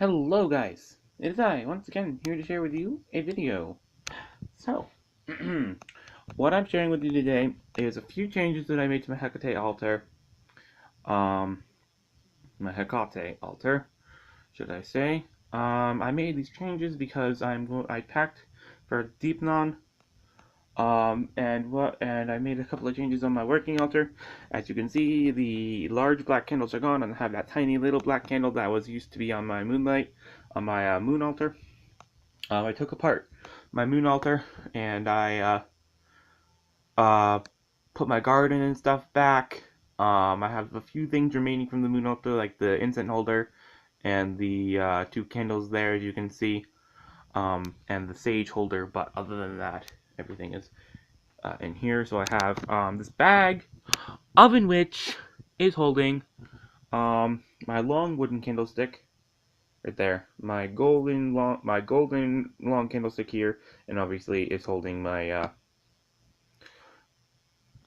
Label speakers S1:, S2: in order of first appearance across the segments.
S1: Hello guys, it is I, once again, here to share with you a video. So, what I'm sharing with you today is a few changes that I made to my Hecate altar. My Hecate altar, should I say. I made these changes because I packed for depnon. And I made a couple of changes on my working altar. As you can see, the large black candles are gone, and I have that tiny little black candle that was used to be on my moon altar. I took apart my moon altar and I put my garden and stuff back. I have a few things remaining from the moon altar, like the incense holder and the two candles there, as you can see, and the sage holder. But other than that, everything is in here. So I have this bag, oven which is holding my long wooden candlestick right there, my golden long candlestick here, and obviously it's holding my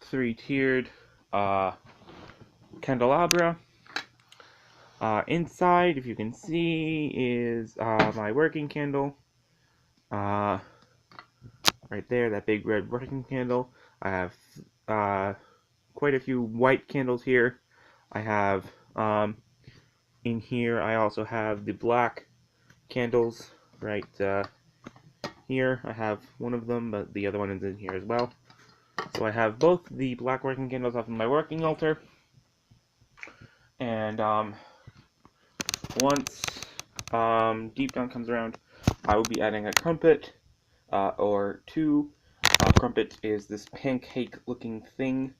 S1: three-tiered candelabra. Inside, if you can see, is my working candle. Right there, that big red working candle. I have quite a few white candles here. I have in here, I also have the black candles right here. I have one of them, but the other one is in here as well. So I have both the black working candles up on my working altar, and once depnon comes around, I will be adding a crumpet or two. Crumpet is this pancake-looking thing.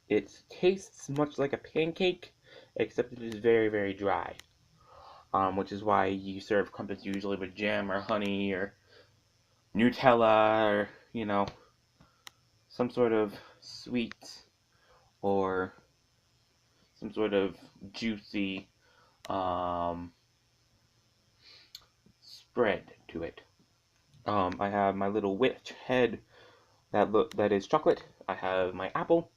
S1: It tastes much like a pancake, except it is very, very dry. Which is why you serve crumpets usually with jam or honey or Nutella or, some sort of sweet or some sort of juicy spread to it. I have my little witch head that is chocolate. I have my apple.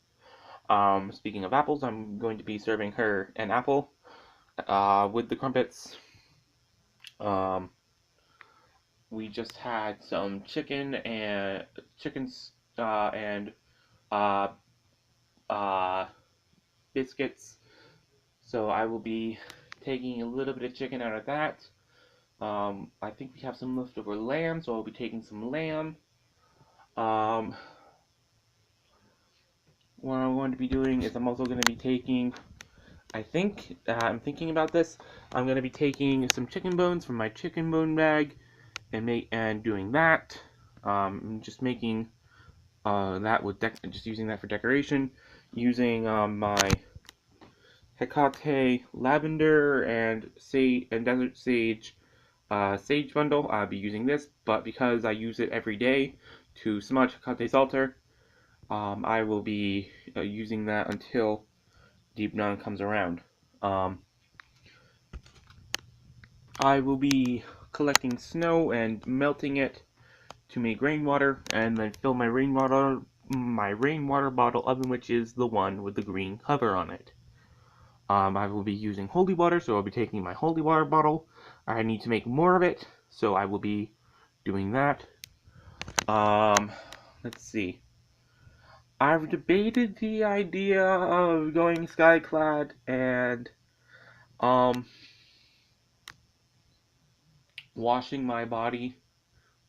S1: Speaking of apples, I'm going to be serving her an apple with the crumpets. We just had some chickens and uh, uh, biscuits. So I will be taking a little bit of chicken out of that. I think we have some leftover lamb, so I'll be taking some lamb. What I'm going to be doing is I'm also going to be taking, I'm thinking about this, I'm going to be taking some chicken bones from my chicken bone bag and doing that. Just making that with just using that for decoration, using my Hecate lavender and desert sage sage bundle. I'll be using this, but because I use it every day to smudge Hecate's altar, I will be using that until depnon comes around. I will be collecting snow and melting it to make rainwater, and then fill my rainwater bottle oven, which is the one with the green cover on it. I will be using holy water, so I'll be taking my holy water bottle. I need to make more of it, so I will be doing that. Let's see. I've debated the idea of going skyclad and washing my body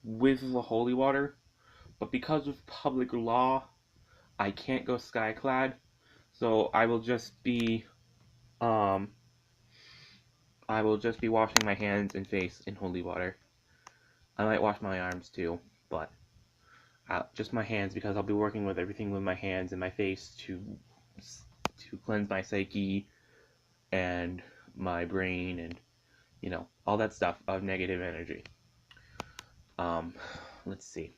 S1: with the holy water, but because of public law, I can't go skyclad, so um I will just be washing my hands and face in holy water. I might wash my arms too, but just my hands, because I'll be working with everything with my hands and my face to cleanse my psyche and my brain and all that stuff of negative energy. Let's see.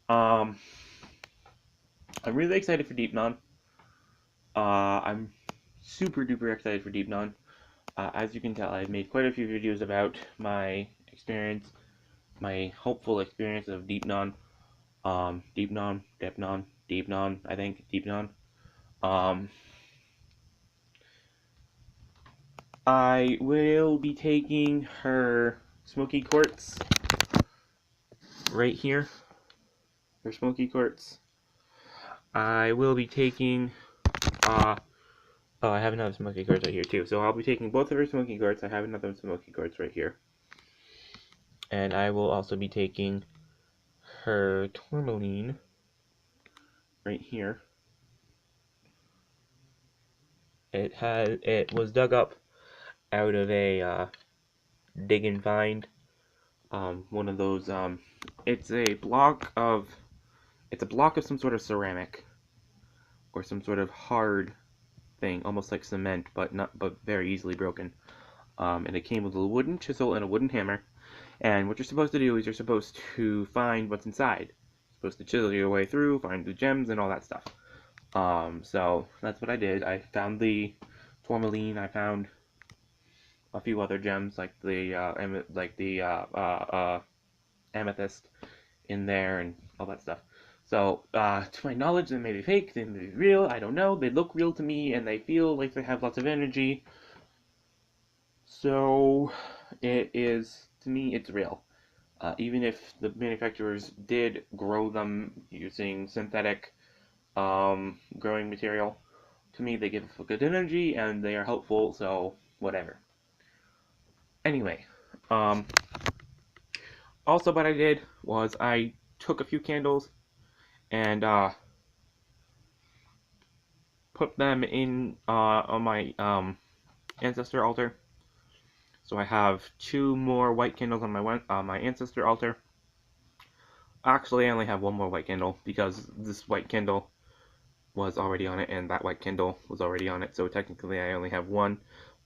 S1: I'm really excited for depnon. I'm super duper excited for depnon. As you can tell, I've made quite a few videos about my experience, my hopeful experience of depnon. Depnon, I think, depnon. Um, I will be taking her smoky quartz right here. Her smoky quartz. I will be taking, oh, I have another smoky quartz right here too. So I'll be taking both of her smoky quartz. I have another smoky quartz right here. And I will also be taking her tourmaline right here. It was dug up out of a dig and find. One of those, it's a block of some sort of ceramic or some sort of hard thing, almost like cement, but very easily broken. And it came with a wooden chisel and a wooden hammer. And what you're supposed to do is you're supposed to find what's inside. You're supposed to chisel your way through, find the gems and all that stuff. So that's what I did. I found the tourmaline. I found a few other gems like the amethyst in there and all that stuff. So, to my knowledge, they may be fake, they may be real, I don't know. They look real to me, and they feel like they have lots of energy. So, it is, to me, it's real. Even if the manufacturers did grow them using synthetic growing material, to me, they give good energy, and they are helpful, so whatever. Anyway, also what I did was I took a few candles and put them in on my ancestor altar. So I have 2 more white candles on my ancestor altar. Actually, I only have 1 more white candle because this white candle was already on it and that white candle was already on it. So technically I only have 1,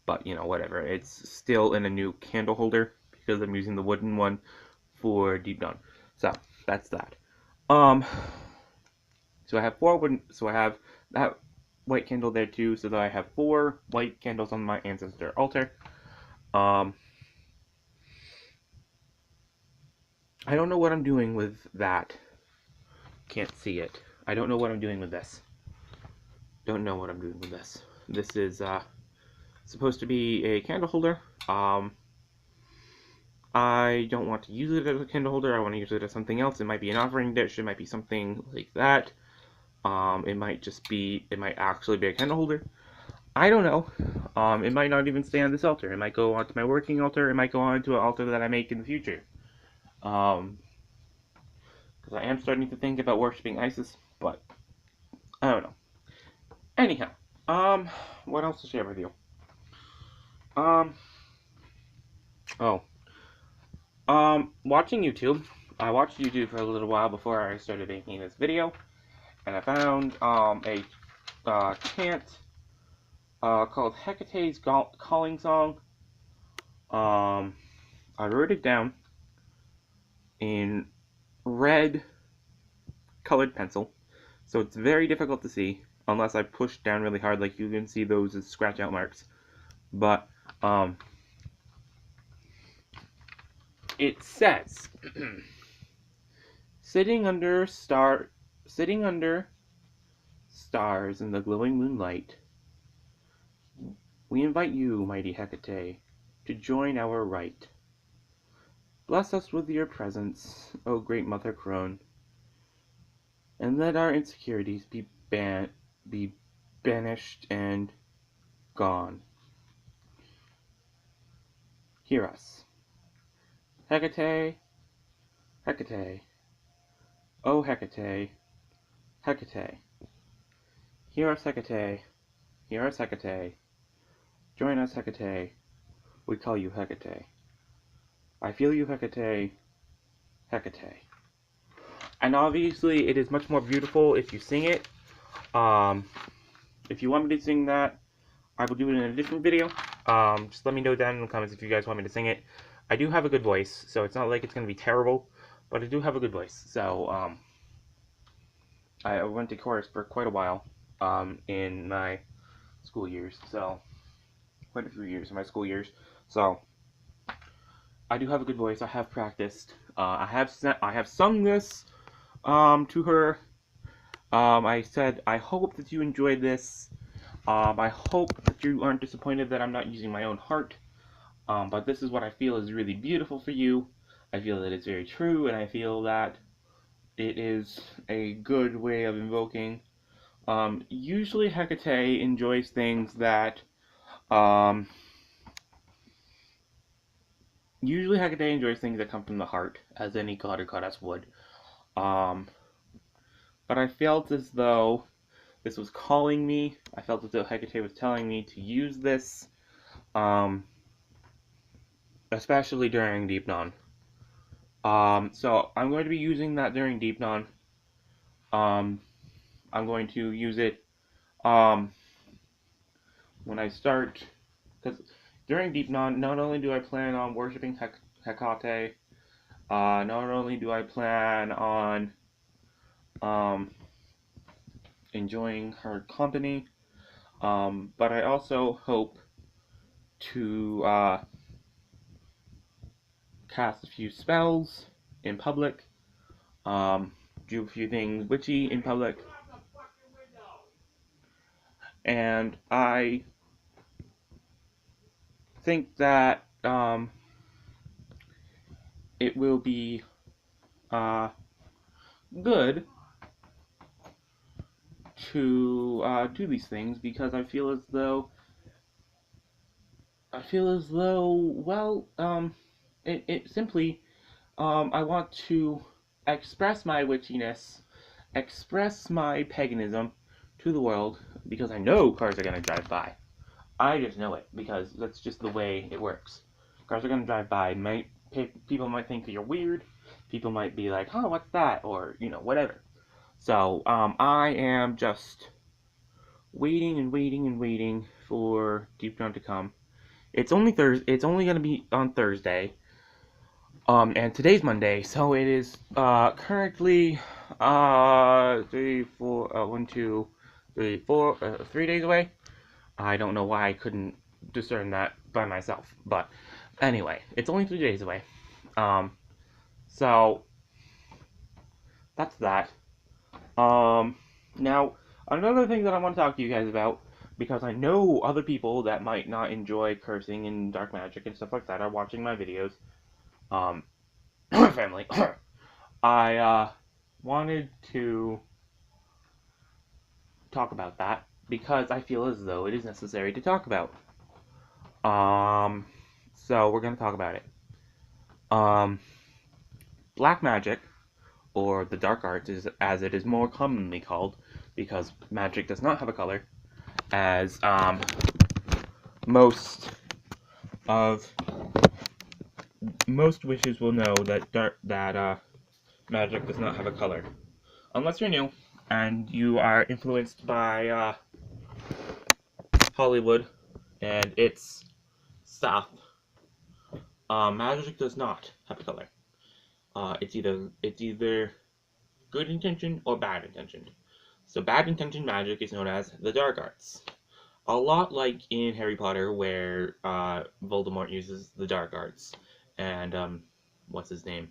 S1: but you know, whatever. It's still in a new candle holder because I'm using the wooden one for depnon. So that's that. So I have 4 wooden. So I have that white candle there too. So that I have 4 white candles on my ancestor altar. I don't know what I'm doing with that. Can't see it. I don't know what I'm doing with this. Don't know what I'm doing with this. This is supposed to be a candle holder. I don't want to use it as a candle holder. I want to use it as something else. It might be an offering dish. It might be something like that. It might actually be a candle holder. I don't know. It might not even stay on this altar. It might go onto my working altar. It might go onto an altar that I make in the future. Because I am starting to think about worshiping Isis, but I don't know. Anyhow, what else to share with you? Watching YouTube. I watched YouTube for a little while before I started making this video, and I found a chant called Hecate's Calling Song. I wrote it down in red colored pencil, so it's very difficult to see unless I push down really hard. Like you can see those as scratch out marks, but it says sitting under stars in the glowing moonlight, we invite you, mighty Hecate, to join our rite. Bless us with your presence, O great Mother Crone, and let our insecurities be banished and gone. Hear us. Hecate, Hecate, O Hecate, Hecate. Hear us, Hecate, hear us, Hecate. Join us, Hecate, we call you Hecate. I feel you, Hecate, Hecate. And obviously, it is much more beautiful if you sing it. If you want me to sing that, I will do it in a different video. Just let me know down in the comments if you guys want me to sing it. I do have a good voice, so it's not like it's going to be terrible, but I do have a good voice. So, I went to chorus for quite a while, in my school years. So, quite a few years in my school years. So, I do have a good voice. I have practiced. I have sung this to her. I said, I hope that you enjoyed this. I hope that you aren't disappointed that I'm not using my own heart, but this is what I feel is really beautiful for you. I feel that it's very true, and I feel that it is a good way of invoking. Usually Hecate enjoys things that, um, usually Hecate enjoys things that come from the heart, as any god or goddess would. Um, but I felt as though this was calling me. I felt as though Hecate was telling me to use this, um, especially during depnon. So I'm going to be using that during depnon. Um, I'm going to use it, when I start, because during depnon, not only do I plan on worshiping Hecate, not only do I plan on, um, enjoying her company, but I also hope to, cast a few spells in public, do a few things witchy in public, and I think that, it will be, uh, good to, do these things, because well, it simply, I want to express my witchiness, express my paganism to the world, because I know cars are going to drive by. I just know it, because that's just the way it works. Cars are going to drive by. People might think that you're weird. People might be like, oh, what's that? Or, whatever. So, I am just waiting and waiting and waiting for Deep Down to come. It's only going to be on Thursday. And today's Monday, so it is currently 3 days away. I don't know why I couldn't discern that by myself, but anyway, it's only 3 days away. So that's that. Now another thing that I want to talk to you guys about, because I know other people that might not enjoy cursing and dark magic and stuff like that are watching my videos. My family. I wanted to talk about that because I feel as though it is necessary to talk about. So we're gonna talk about it. Um, Black magic, or the dark arts, is as it is more commonly called, because magic does not have a color, as most of most witches will know that magic does not have a color, unless you're new and you are influenced by Hollywood and its stuff. Magic does not have a color. It's either good intention or bad intention. So bad intention magic is known as the dark arts. A lot like in Harry Potter, where Voldemort uses the dark arts, and what's his name?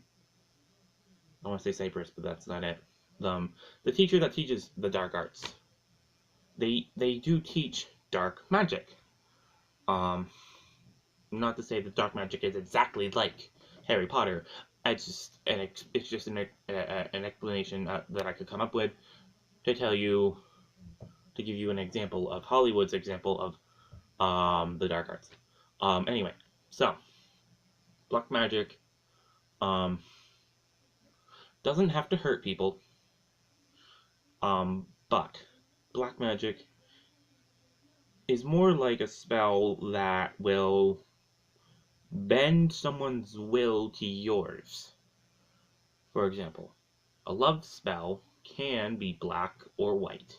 S1: I want to say Cyprus, but that's not it. The teacher that teaches the dark arts, they do teach dark magic. Um, Not to say that dark magic is exactly like Harry Potter. It's just an explanation that I could come up with to tell you, to give you an example of Hollywood's example of the dark arts. Anyway, so black magic um doesn't have to hurt people. But black magic is more like a spell that will bend someone's will to yours. For example, a love spell can be black or white,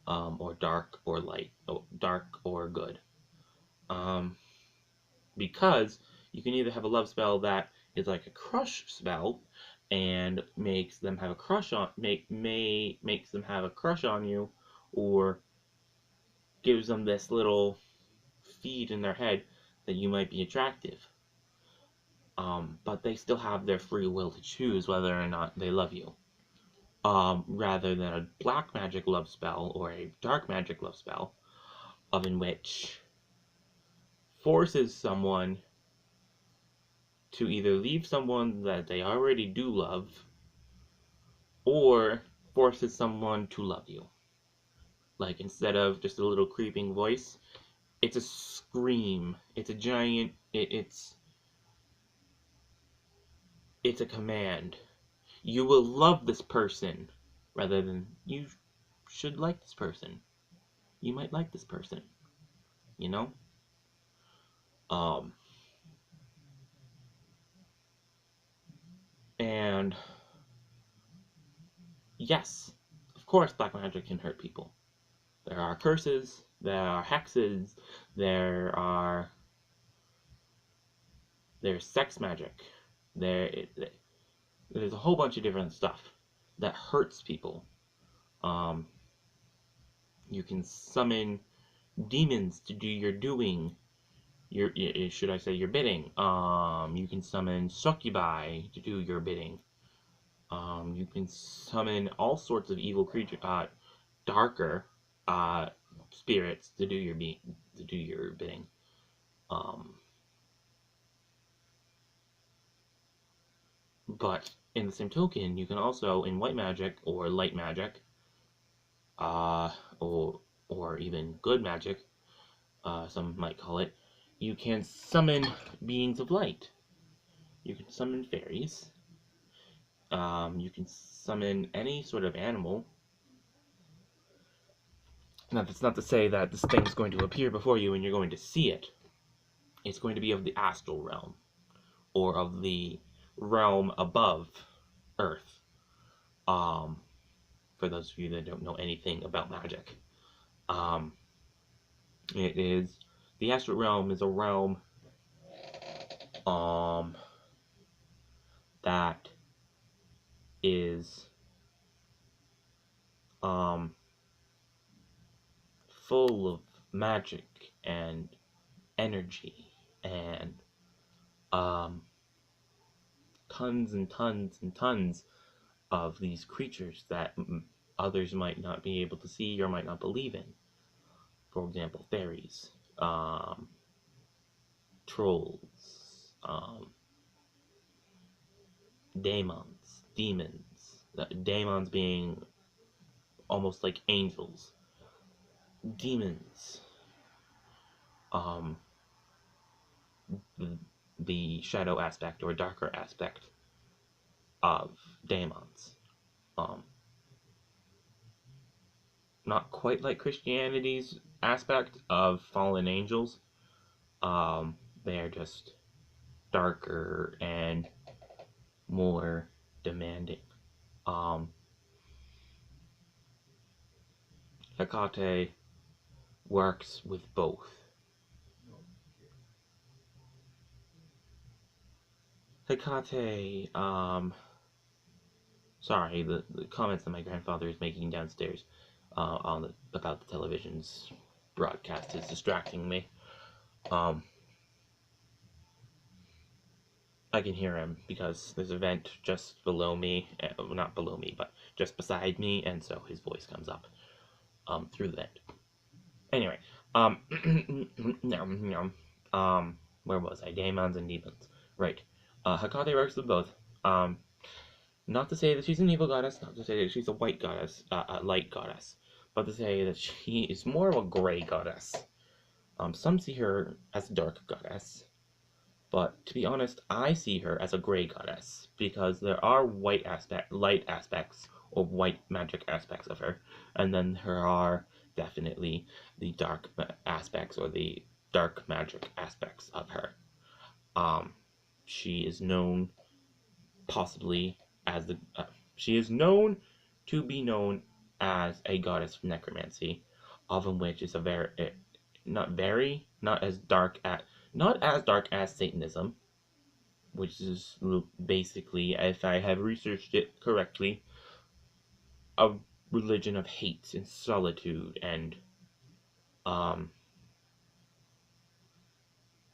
S1: or dark or light, or dark or good. Because you can either have a love spell that is like a crush spell and makes them have a crush on makes them have a crush on you, or gives them this little feed in their head that you might be attractive. But they still have their free will to choose whether or not they love you. Rather than a black magic love spell or a dark magic love spell, of in which forces someone to either leave someone that they already do love or forces someone to love you. Like, instead of just a little creeping voice, it's a scream. It's a giant, it's a command. You will love this person rather than you should like this person. You might like this person, you know? Um, and yes, of course black magic can hurt people. There are curses, there are hexes, there's sex magic, there's a whole bunch of different stuff that hurts people. Um, you can summon demons to do your doing, should I say your bidding. You can summon succubi to do your bidding. You can summon all sorts of evil creatures, darker spirits to do your bidding. Um, but in the same token, you can also, in white magic or light magic, uh, or even good magic, some might call it, you can summon beings of light. You can summon fairies. You can summon any sort of animal. Now, that's not to say that this thing is going to appear before you and you're going to see it. It's going to be of the astral realm, or of the realm above Earth. Um, for those of you that don't know anything about magic, um, it is the astral realm is a realm um that is um full of magic and energy and um tons and tons and tons of these creatures that others might not be able to see or might not believe in. For example, fairies, trolls, demons. Daemons being almost like angels. Demons. Um, the shadow aspect or darker aspect of daemons. Um, not quite like Christianity's aspect of fallen angels. They are just darker and more demanding. Um, Hecate works with both. Hecate, sorry, the comments that my grandfather is making downstairs about the television's broadcast is distracting me. I can hear him because there's a vent just below me, not below me, but just beside me, and so his voice comes up through the vent. Anyway, where was I? Daemons and demons. Right. Hecate works with both. Not to say that she's an evil goddess, not to say that she's a white goddess, a light goddess, but to say that she is more of a gray goddess. Some see her as a dark goddess, but to be honest, I see her as a gray goddess because there are light aspects, or white magic aspects of her, and then there are definitely the dark aspects or the dark magic aspects of her. She is known possibly as she is known to be known as a goddess of necromancy, of which is a not as dark as Satanism, which is basically, if I have researched it correctly, a religion of hate and solitude, and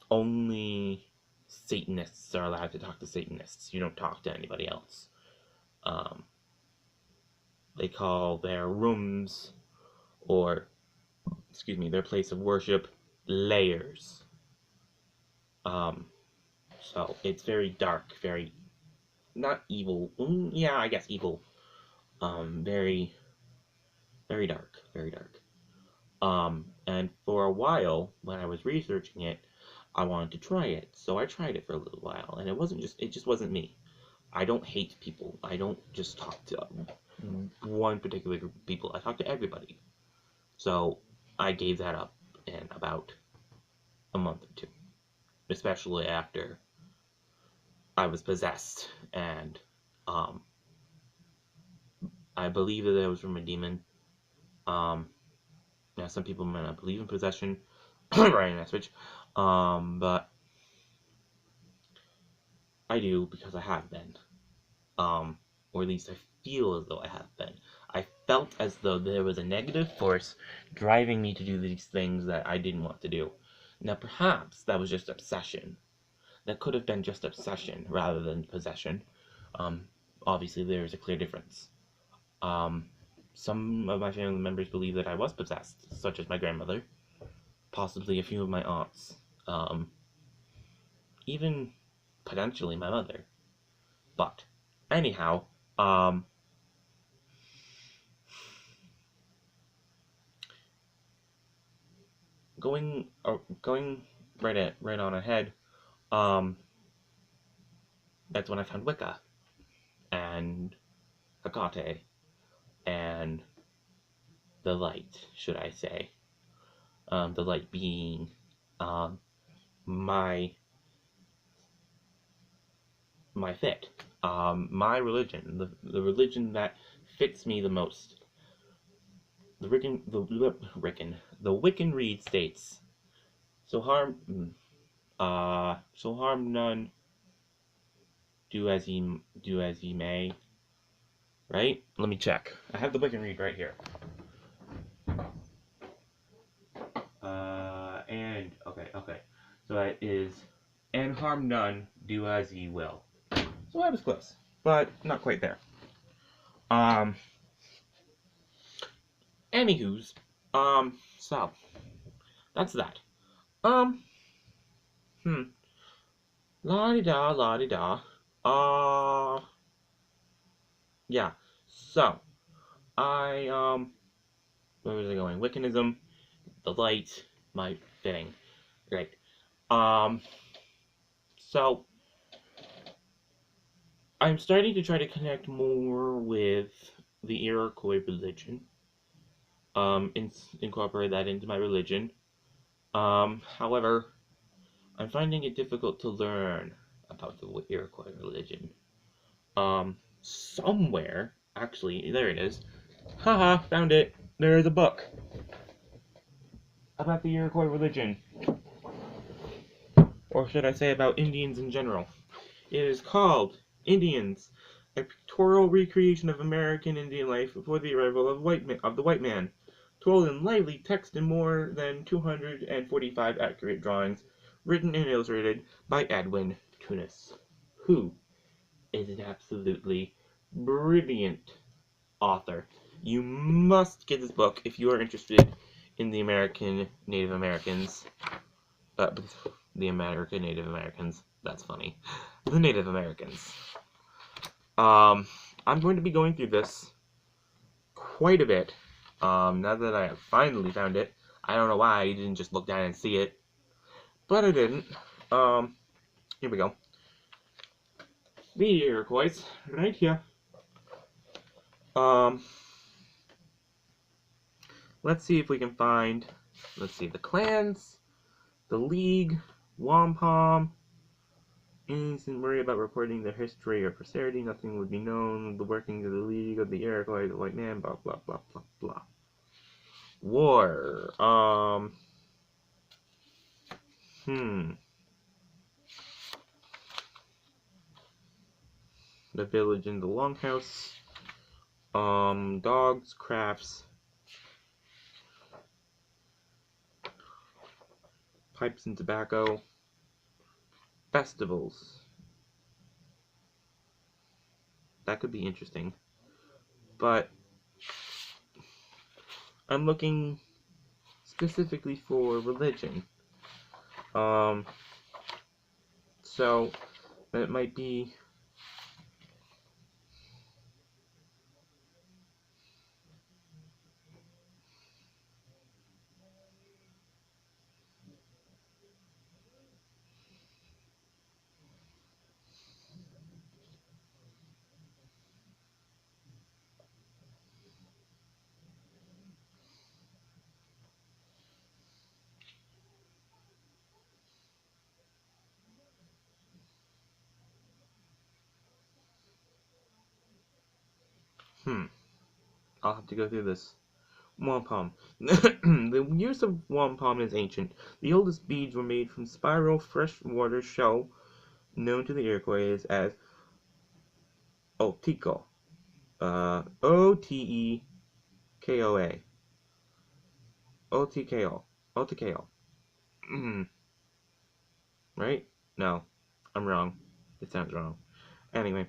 S1: only Satanists are allowed to talk to Satanists. You don't talk to anybody else. They call their rooms or excuse me, their place of worship, layers. So it's very dark, very, not evil. Yeah, I guess evil. Very, very dark, very dark. And for a while, when I was researching it, I wanted to try it. So I tried it for a little while, and it just wasn't me. I don't hate people. I don't just talk to one particular group of people. I talk to everybody. So I gave that up in about a month or two, especially after I was possessed, and um, I believe that it was from a demon. Um, Now, some people might not believe in possession, right? I switch. But I do because I have been. Or at least I feel as though I have been. I felt as though there was a negative force driving me to do these things that I didn't want to do. Now, perhaps that was just obsession. That could have been just obsession rather than possession. Um, Obviously, there is a clear difference. Um, some of my family members believe that I was possessed, such as my grandmother, possibly a few of my aunts, even potentially my mother. But anyhow, going right on ahead, um, that's when I found Wicca and Hecate and the light, should I say? The light being um, my my fit, my religion, the religion that fits me the most. The Wiccan Reed states, so harm none, do as ye may. Right? Let me check. I have the Wiccan Reed right here. And okay. So that is, and harm none, do as ye will. So I was close, but not quite there. Um, Anywho's, so that's that. Um, hmm, la di da. Yeah. So where was I going? Wiccanism, the light, my fitting. Great. Um, so I'm starting to try to connect more with the Iroquois religion. Incorporate that into my religion. However, I'm finding it difficult to learn about the Iroquois religion. Somewhere, actually, there it is. Haha, found it. There is a book about the Iroquois religion. Or should I say about Indians in general. It is called Indians, a pictorial recreation of American Indian life before the arrival of the white man, told in lively text and more than 245 accurate drawings, written and illustrated by Edwin Tunis, who is an absolutely brilliant author. You must get this book if you are interested in the American Native Americans. The American Native Americans. That's funny. The Native Americans. I'm going to be going through this quite a bit. Now that I have finally found it. I don't know why I didn't just look down and see it. But I didn't. Here we go. The Iroquois, right here. Um, let's see if we can find, let's see, the clans, the League, Wampum. Indians didn't worry about reporting their history or posterity. Nothing would be known. The workings of the League of the Iroquois, the white man, blah, blah, blah, blah, blah. War. The village in the longhouse. Dogs, crafts, pipes and tobacco, festivals. That could be interesting. But I'm looking specifically for religion. So it might be I'll have to go through this. Wampum. The use of wampum is ancient. The oldest beads were made from spiral freshwater shell, known to the Iroquois as Otekoa. Otekoa. Otekoa. Otekoa. Right? No, I'm wrong. It sounds wrong. Anyway,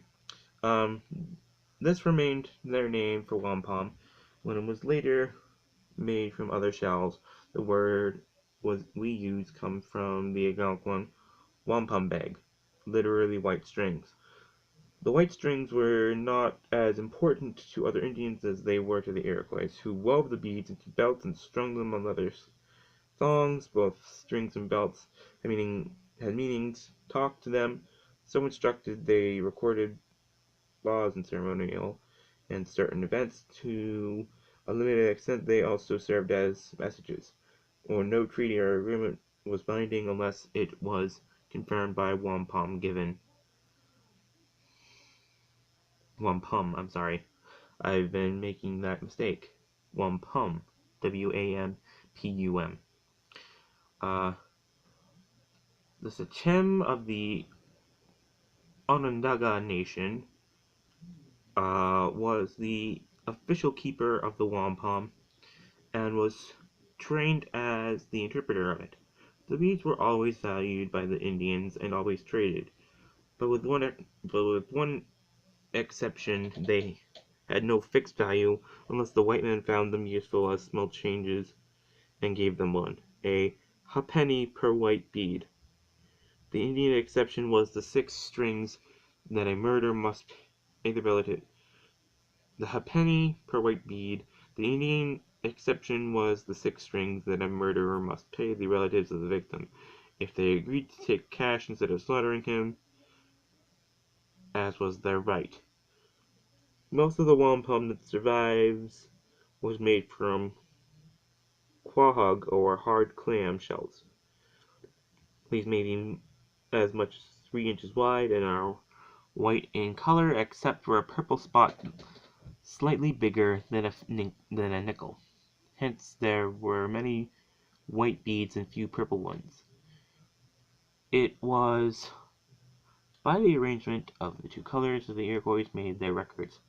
S1: um, this remained their name for wampum. When it was later made from other shells, the word we use comes from the Algonquin wampum bag, literally white strings. The white strings were not as important to other Indians as they were to the Iroquois, who wove the beads into belts and strung them on leather songs. Both strings and belts had meanings. Talked to them, so instructed they recorded laws and ceremonial and certain events. To a limited extent, they also served as messages, or no treaty or agreement was binding unless it was confirmed by wampum. I'm sorry. I've been making that mistake. Wampum. Wampum. The Sachem of the Onondaga Nation was the official keeper of the wampum and was trained as the interpreter of it. The beads were always valued by the Indians and always traded, but with one exception, they had no fixed value unless the white man found them useful as small changes and gave them one, a ha'penny per white bead. The Indian exception was the 6 strings that a murderer must pay the relative. The ha'penny per white bead. The Indian exception was the 6 strings that a murderer must pay the relatives of the victim, if they agreed to take cash instead of slaughtering him, as was their right. Most of the wampum that survives was made from quahog, or hard clam shells. These may be as much as 3 inches wide and are white in color, except for a purple spot slightly bigger than a nickel. Hence, there were many white beads and few purple ones. It was by the arrangement of the 2 colors that the Iroquois made their records.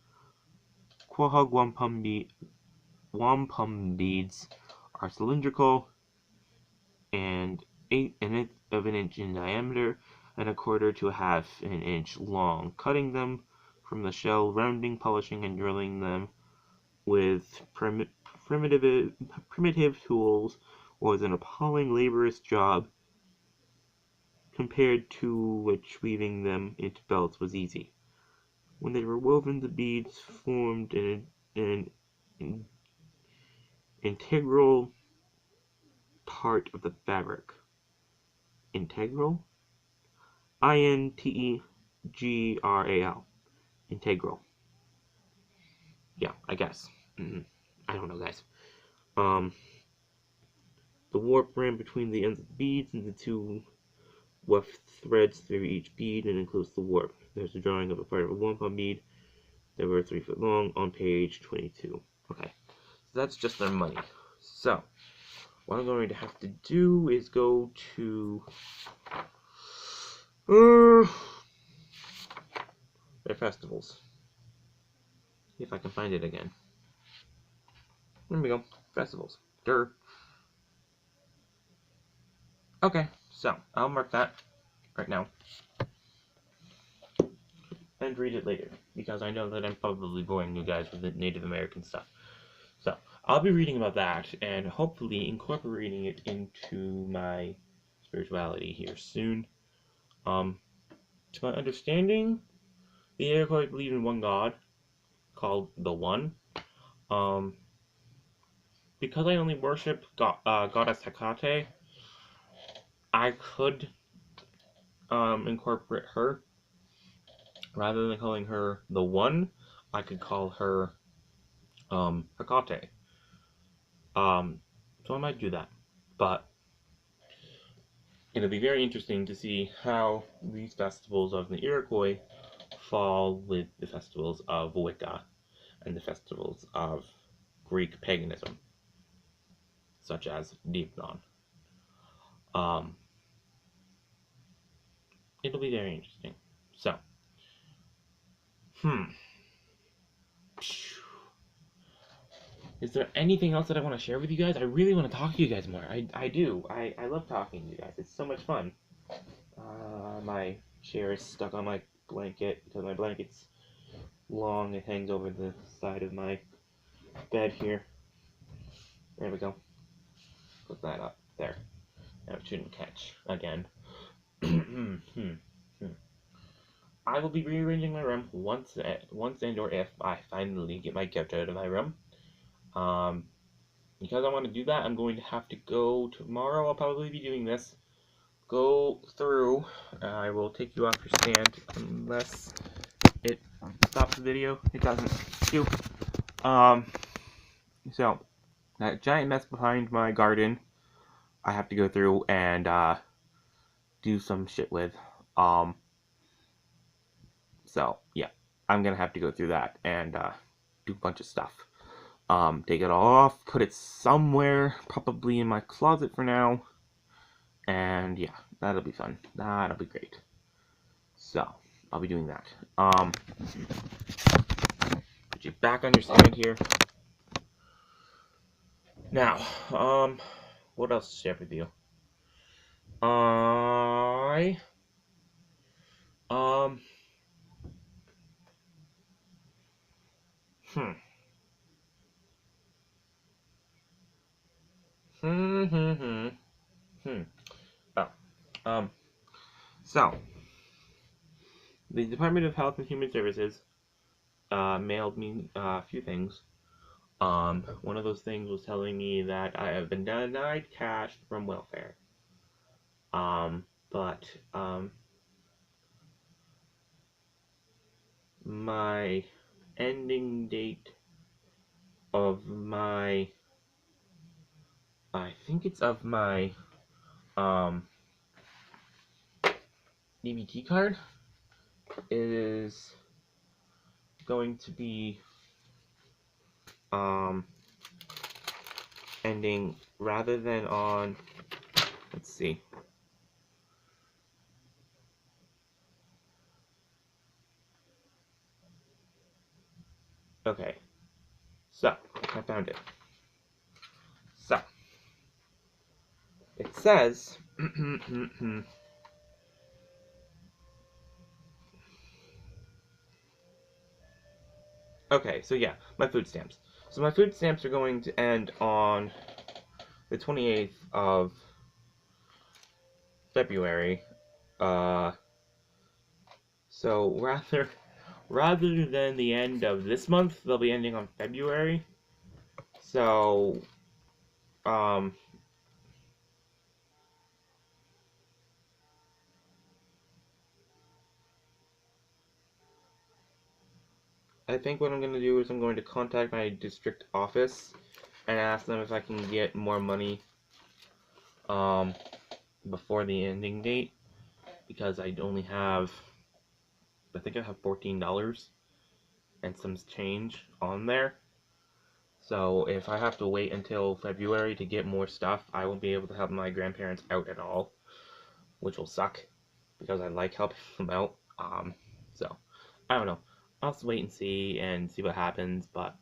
S1: Quahog wampum beads are cylindrical and 1/8 of an inch in diameter and 1/4 to 1/2 an inch long. Cutting them from the shell, rounding, polishing, and drilling them with primitive tools was an appalling laborious job, compared to which weaving them into belts was easy. When they were woven, the beads formed an integral part of the fabric. Integral? Integral. Integral. Yeah, I guess. I don't know, guys. The warp ran between the ends of the beads, and the 2 weft threads through each bead and enclosed the warp. There's a drawing of a part of a wampum bead that were 3 foot long on page 22. Okay, so that's just their money. So, what I'm going to have to do is go to their festivals. See if I can find it again. There we go. Festivals. Durr. Okay, so I'll mark that right now and read it later, because I know that I'm probably boring you guys with the Native American stuff. So, I'll be reading about that and hopefully incorporating it into my spirituality here soon. To my understanding, the Iroquois believe in one god called the One. Um, because I only worship goddess Hecate, I could incorporate her rather than calling her the One. I could call her Hecate. So I might do that, but it'll be very interesting to see how these festivals of the Iroquois fall with the festivals of Wicca and the festivals of Greek paganism, such as depnon. Um, it'll be very interesting. So, hmm. Is there anything else that I want to share with you guys? I really want to talk to you guys more. I do. I love talking to you guys. It's so much fun. My chair is stuck on my blanket because my blanket's long. It hangs over the side of my bed here. There we go. Put that up there. Now it shouldn't catch again. I will be rearranging my room once and or if I finally get my couch out of my room. Because I want to do that, I'm going to have to go tomorrow. I'll probably be doing this. Go through. I will take you off your stand unless it stops the video. It doesn't. Do. So that giant mess behind my garden, I have to go through and do some shit with. So yeah, I'm gonna have to go through that and do a bunch of stuff. Take it all off, put it somewhere, probably in my closet for now. And yeah, that'll be fun. That'll be great. So, I'll be doing that. Put you back on your stand here. Now, what else to share with you? I, um, hmm. Oh, so, the Department of Health and Human Services, mailed me a few things. One of those things was telling me that I have been denied cash from welfare. But, my ending date of my, I think it's of my, EBT card is going to be, ending rather than on, let's see. Okay, so, I found it. So, it says, okay, so yeah, my food stamps. So my food stamps are going to end on the 28th of February. So rather than the end of this month, they'll be ending on February. So, I think what I'm going to do is I'm going to contact my district office and ask them if I can get more money, before the ending date, because I only have, I think I have $14 and some change on there. So if I have to wait until February to get more stuff, I won't be able to help my grandparents out at all, which will suck, because I like helping them out. So, I don't know. I'll just wait and see what happens, but,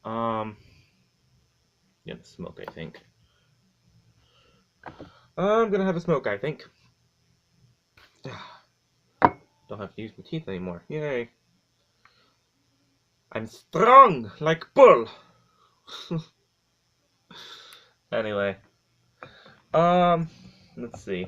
S1: yeah, the smoke, I think. I'm gonna have a smoke, I think. Don't have to use my teeth anymore. Yay. I'm strong like bull. Anyway, let's see.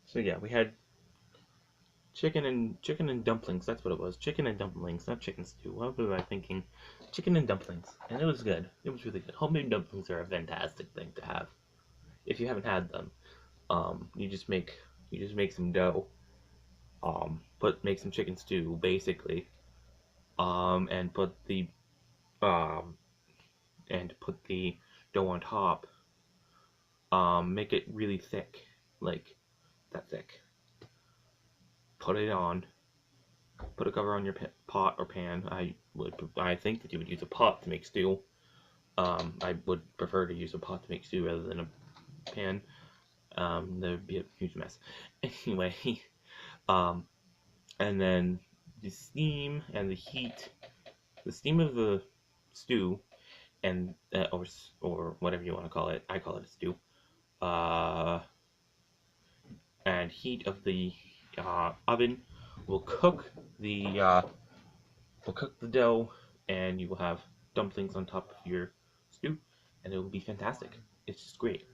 S1: So yeah, we had chicken and dumplings. That's what it was. Chicken and dumplings, not chicken stew. What was I thinking? Chicken and dumplings, and it was good. It was really good. Homemade dumplings are a fantastic thing to have. If you haven't had them, you just make some dough, make some chicken stew basically, and um, put the dough on top. Make it really thick, like that thick. Put it on. Put a cover on your pot or pan. I think that you would use a pot to make stew. I would prefer to use a pot to make stew rather than a pan. There would be a huge mess. Anyway, um, and then the steam and the heat, the steam of the stew, and or whatever you want to call it. I call it a stew. And heat of the oven will cook the dough, and you will have dumplings on top of your stew, and it will be fantastic. It's just great.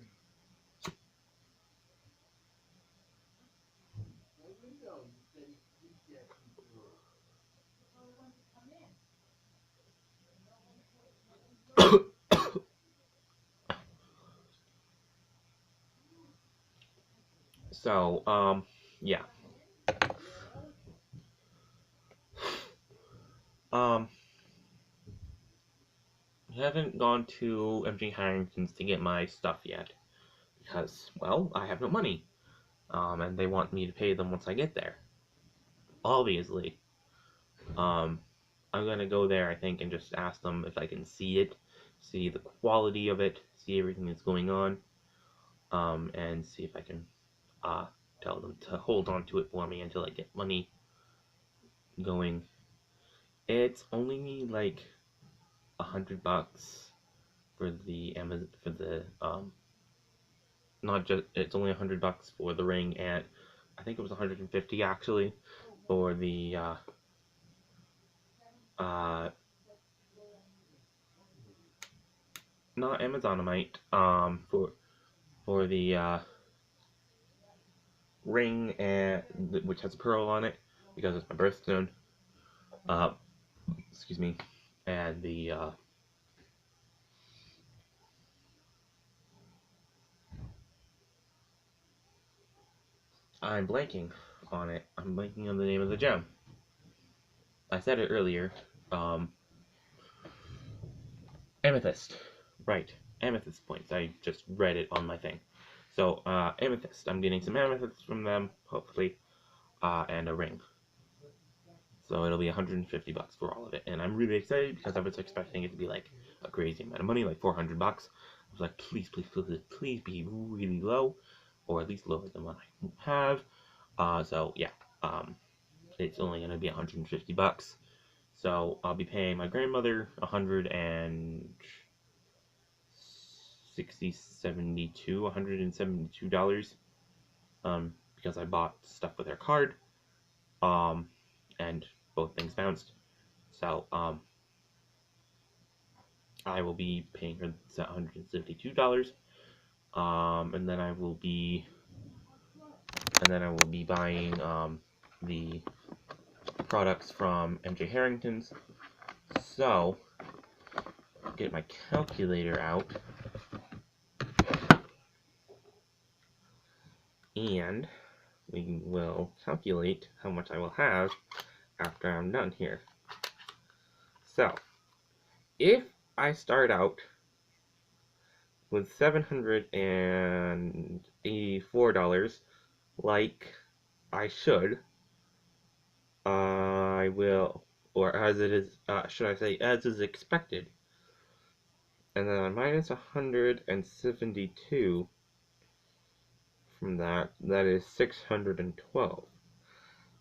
S1: So, yeah. Um, I haven't gone to MJ Harrington's to get my stuff yet because, well, I have no money. And they want me to pay them once I get there. Obviously. Um, I'm gonna go there, I think, and just ask them if I can see it, see the quality of it, see everything that's going on, and see if I can tell them to hold on to it for me until I get money going. It's only like $100 for the Amazon for the not just it's only $100 for the ring, and I think it was 150 actually for the uh not Amazonite for the ring, and which has a pearl on it because it's my birthstone. Uh, excuse me, and the I'm blanking on it. I'm blanking on the name of the gem. I said it earlier. Um, Amethyst. Right. Amethyst points. I just read it on my thing. So, amethyst. I'm getting some amethyst from them, hopefully, and a ring. So it'll be $150 for all of it, and I'm really excited because I was expecting it to be like a crazy amount of money, like $400. I was like, please, please, please, please be really low, or at least lower than what I have. So yeah, it's only gonna be $150. So I'll be paying my grandmother $172, because I bought stuff with her card, and both things bounced. So, I will be paying her $172, and then I will be buying the products from MJ Harrington's. So, get my calculator out, and we will calculate how much I will have after I'm done here. So, if I start out with $784, like I should, I will, or as it is, should I say, as is expected, and then I minus 172 from that, that is 612,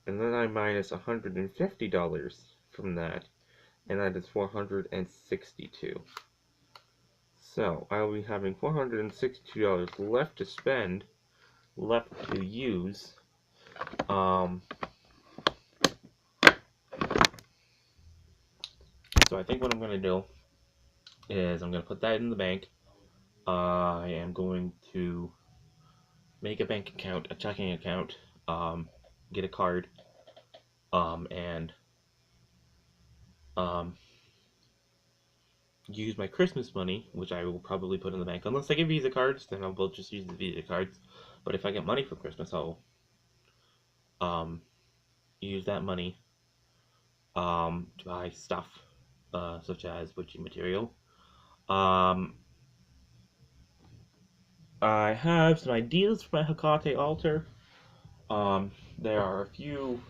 S1: and then I minus $150 from that, and that is 462. So I will be having $462 left to spend, left to use. So I think what I'm going to do is I'm going to put that in the bank. I am going to make a bank account, a checking account, get a card, and use my Christmas money, which I will probably put in the bank. Unless I get Visa cards, then I'll just use the Visa cards. But if I get money for Christmas, I'll use that money to buy stuff such as witchy material. I have some ideas for my Hecate altar. There are a few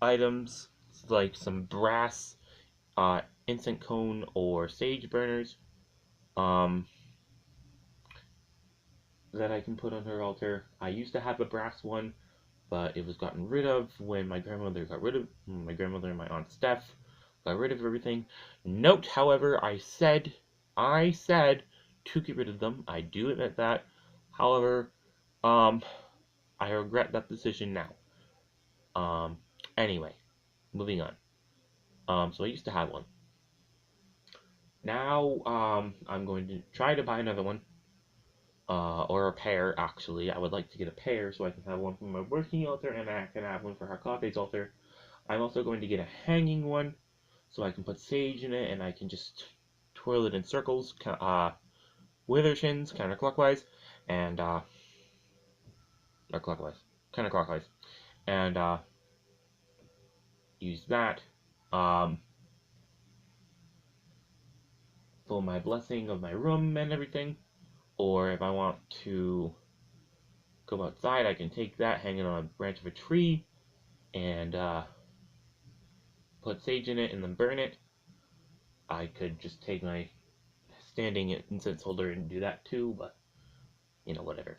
S1: items like some brass incense cone or sage burners that I can put on her altar. I used to have a brass one, but it was gotten rid of when my grandmother and my aunt Steph got rid of everything. Note, however, I said to get rid of them. I do admit that. However, I regret that decision now. Anyway, moving on. So I used to have one. Now, I'm going to try to buy another one. Or a pair, actually. I would like to get a pair so I can have one for my working altar and I can have one for Hekate's altar. I'm also going to get a hanging one so I can put sage in it and I can just twirl it in circles, with her shins, counterclockwise, and, or clockwise, counterclockwise, and, use that, for my blessing of my room and everything. Or if I want to go outside, I can take that, hang it on a branch of a tree, and, put sage in it and then burn it. I could just take my standing incense holder and do that too, but whatever.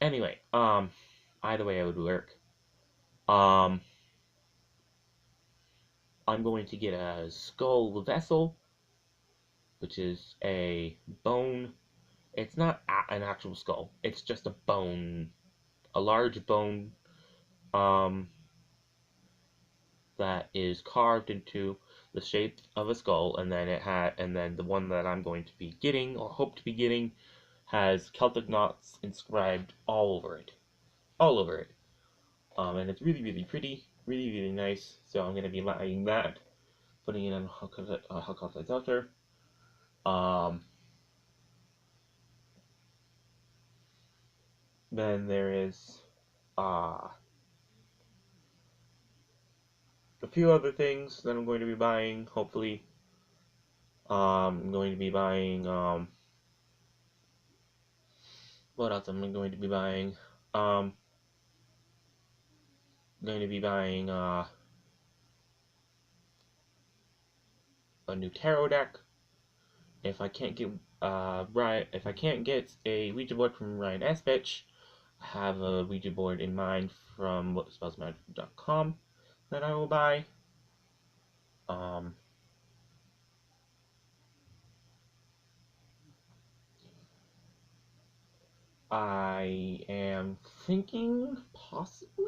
S1: Anyway, either way I would work. I'm going to get a skull vessel, which is a bone. It's not an actual skull. It's just a bone, a large bone, that is carved into the shape of a skull, and then the one that I'm going to be getting or hope to be getting has Celtic knots inscribed all over it, and it's really really pretty, really really nice. So I'm gonna be buying that, putting it on Hekate's altar. Then there is a few other things that I'm going to be buying. Hopefully, I'm going to be buying what else am I going to be buying? I'm going to be buying a new tarot deck. If I can't get a Ouija board from Ryan Espich, I have a Ouija board in mind from whatspellsmagic.com that I will buy. I am thinking possibly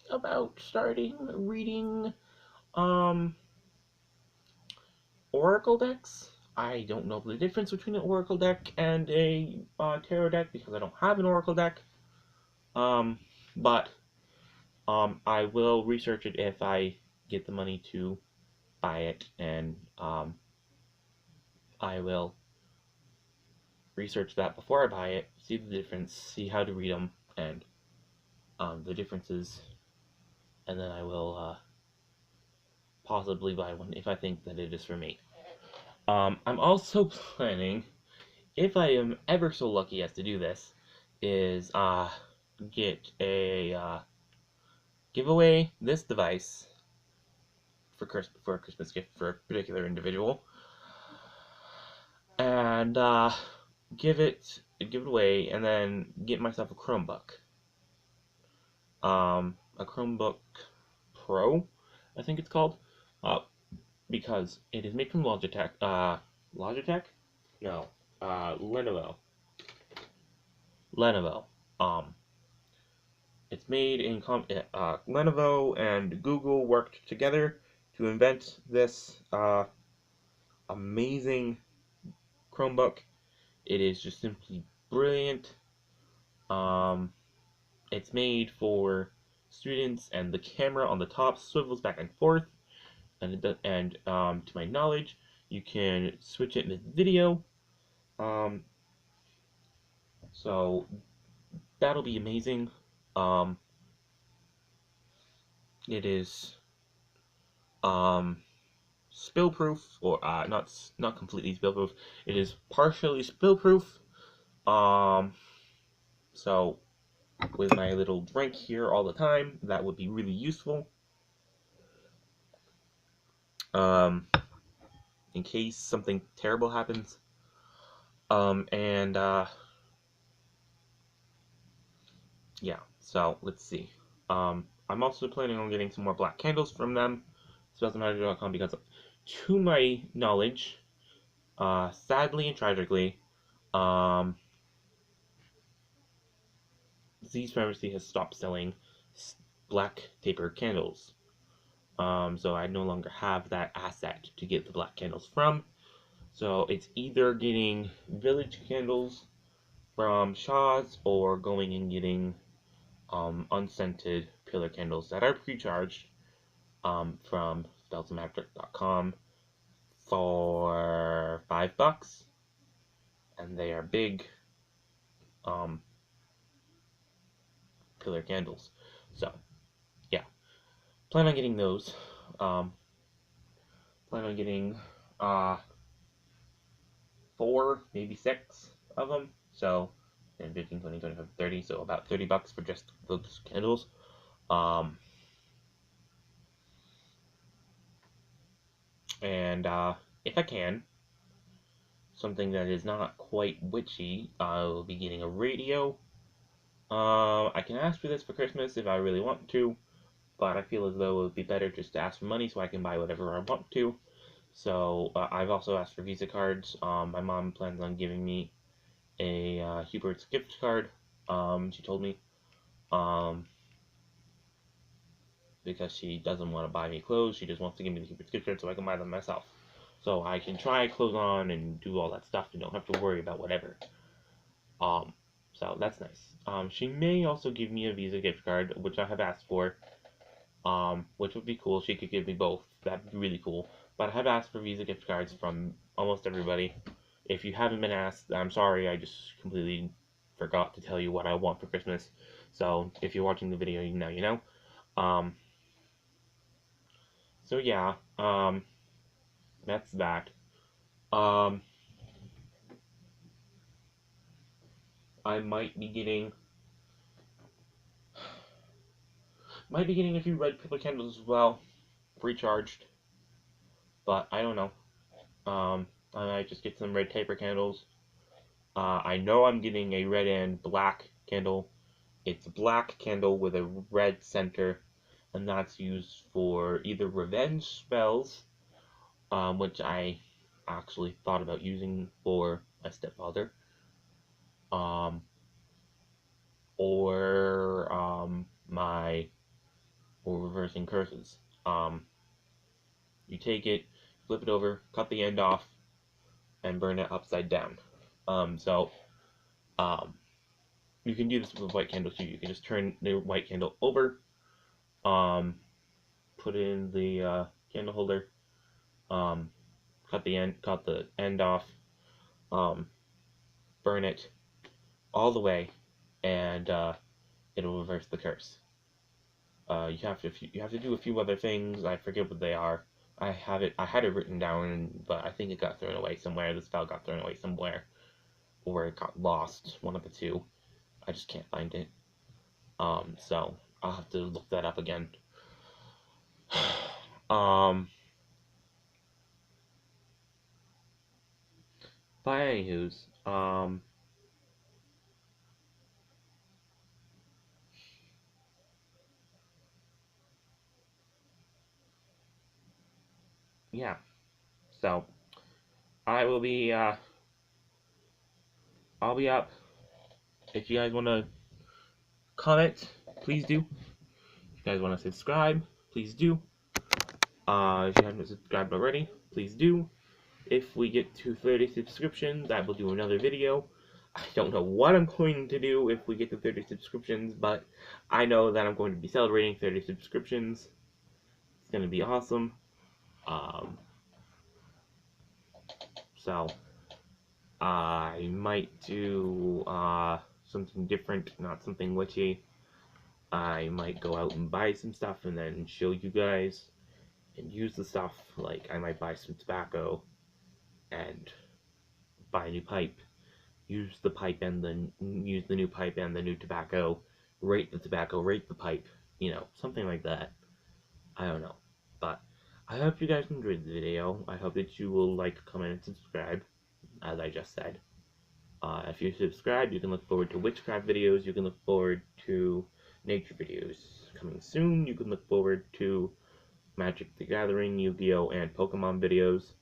S1: about starting reading Oracle decks. I don't know the difference between an Oracle deck and a tarot deck because I don't have an Oracle deck. But I will research it if I get the money to buy it, and I will research that before I buy it, see the difference, see how to read them, and the differences, and then I will possibly buy one if I think that it is for me. I'm also planning, if I am ever so lucky as to do this, is get a give away this device for a Christmas gift for a particular individual, and give it away, and then get myself a Chromebook. A Chromebook Pro, I think it's called, because it is made from Logitech. Logitech? No. Lenovo. Lenovo. Um, it's made in Lenovo and Google worked together to invent this amazing Chromebook. It is just simply brilliant. Um, it's made for students, and the camera on the top swivels back and forth. And to my knowledge, you can switch it into video. Um, so that'll be amazing. Um, it is spill proof, or not completely spill proof. It is partially spill proof. Um, so with my little drink here all the time, that would be really useful. Um, in case something terrible happens. And yeah. So let's see. I'm also planning on getting some more black candles from them, spellsandmagic.com, because to my knowledge, sadly and tragically, um, Z's Pharmacy has stopped selling black taper candles. So I no longer have that asset to get the black candles from. So it's either getting village candles from Shaw's or going and getting unscented pillar candles that are pre-charged from spellsandmagic.com for $5, and they are big pillar candles. So yeah, plan on getting those. Plan on getting 4, maybe 6 of them. So 10, 15, 20, 25, 30. So about $30 for just those candles. And if I can, something that is not quite witchy, I will be getting a radio. I can ask for this for Christmas if I really want to, but I feel as though it would be better just to ask for money so I can buy whatever I want to. So I've also asked for Visa cards. My mom plans on giving me a Hubert's gift card. She told me, um, because she doesn't want to buy me clothes. She just wants to give me the Hubert's gift card so I can buy them myself. So I can try clothes on and do all that stuff and don't have to worry about whatever. Um, so that's nice. She may also give me a Visa gift card, which I have asked for. Which would be cool. She could give me both. That'd be really cool. But I have asked for Visa gift cards from almost everybody. If you haven't been asked, I'm sorry. I just completely forgot to tell you what I want for Christmas. So if you're watching the video, you know, you know. Um, so yeah. That's that. Um, I might be getting a few red paper candles as well, recharged. But I don't know. I might just get some red paper candles. I know I'm getting a red and black candle. It's a black candle with a red center, and that's used for either revenge spells, which I actually thought about using for my stepfather, um, or my or reversing curses. You take it, flip it over, cut the end off, and burn it upside down. So um, you can do this with white candles too. You can just turn the white candle over, um, put it in the candle holder, um, cut the end off, um, burn it all the way, and it'll reverse the curse. You have to do a few other things. I forget what they are. I had it written down, but I think it got thrown away somewhere. The spell got thrown away somewhere, or it got lost. One of the two. I just can't find it. So I'll have to look that up again. um, By anywho's, yeah. So I will be I'll be up. If you guys want to comment, please do. If you guys want to subscribe, please do. If you haven't subscribed already, please do. If we get to 30 subscriptions, I will do another video. I don't know what I'm going to do if we get to 30 subscriptions, but I know that I'm going to be celebrating 30 subscriptions. It's going to be awesome. So, I might do something different, not something witchy. I might go out and buy some stuff and then show you guys and use the stuff. Like, I might buy some tobacco and buy a new pipe, use the pipe and then use the new pipe and the new tobacco, rate the tobacco, rate the pipe, you know, something like that. I don't know. But I hope you guys enjoyed the video. I hope that you will like, comment, and subscribe, as I just said. If you subscribe, you can look forward to witchcraft videos, you can look forward to nature videos coming soon, you can look forward to Magic the Gathering, Yu-Gi-Oh! And Pokemon videos.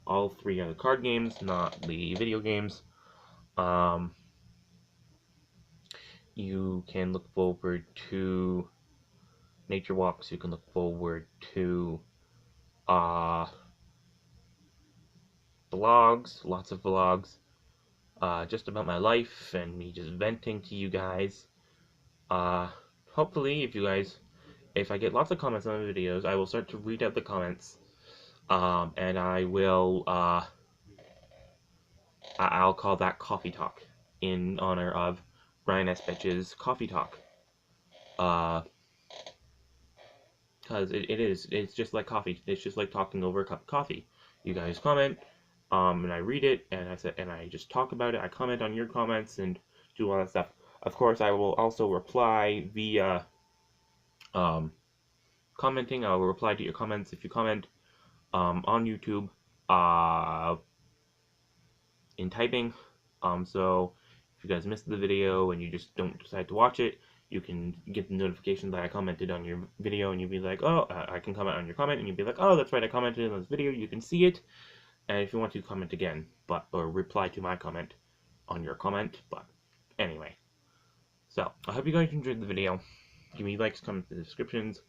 S1: All three are the card games, not the video games. You can look forward to nature walks, you can look forward to vlogs, lots of vlogs, just about my life and me just venting to you guys. Hopefully, if I get lots of comments on the videos, I will start to read out the comments, and I will, I'll call that Coffee Talk, in honor of Ryan S. Betch's Coffee Talk. Because it's just like coffee, it's just like talking over a cup of coffee. You guys comment, and I read it, and I just talk about it, I comment on your comments, and do all that stuff. Of course, I will also reply via, commenting. I will reply to your comments if you comment, on YouTube, in typing. So if you guys missed the video and you just don't decide to watch it, you can get the notification that I commented on your video, and you'll be like, oh, I can comment on your comment, and you'll be like, oh, that's right, I commented on this video. You can see it, and if you want to, comment again, or reply to my comment on your comment. But anyway, so I hope you guys enjoyed the video. Give me likes, comments, and descriptions,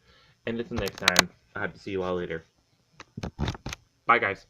S1: and until next time, I hope to see you all later. Bye, guys.